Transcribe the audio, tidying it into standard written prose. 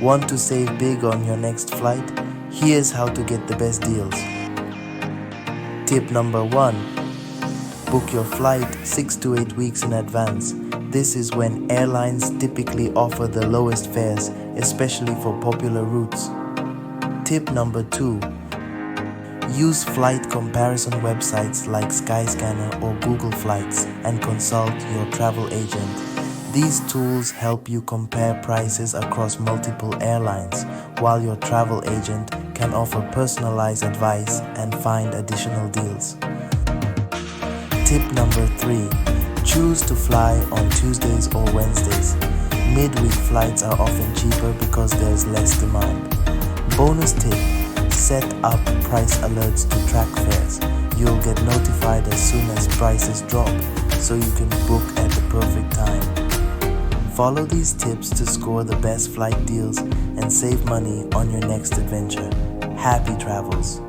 Want to save big on your next flight? Here's how to get the best deals. Tip number 1. Book your flight 6 to 8 weeks in advance. This is when airlines typically offer the lowest fares, especially for popular routes. Tip number 2. Use flight comparison websites like Skyscanner or Google Flights and consult your travel agent. These tools help you compare prices across multiple airlines, while your travel agent can offer personalized advice and find additional deals. Tip number 3. Choose to fly on Tuesdays or Wednesdays. Midweek flights are often cheaper because there's less demand. Bonus tip: set up price alerts to track fares. You'll get notified as soon as prices drop, so you can book at the perfect time. Follow these tips to score the best flight deals and save money on your next adventure. Happy travels!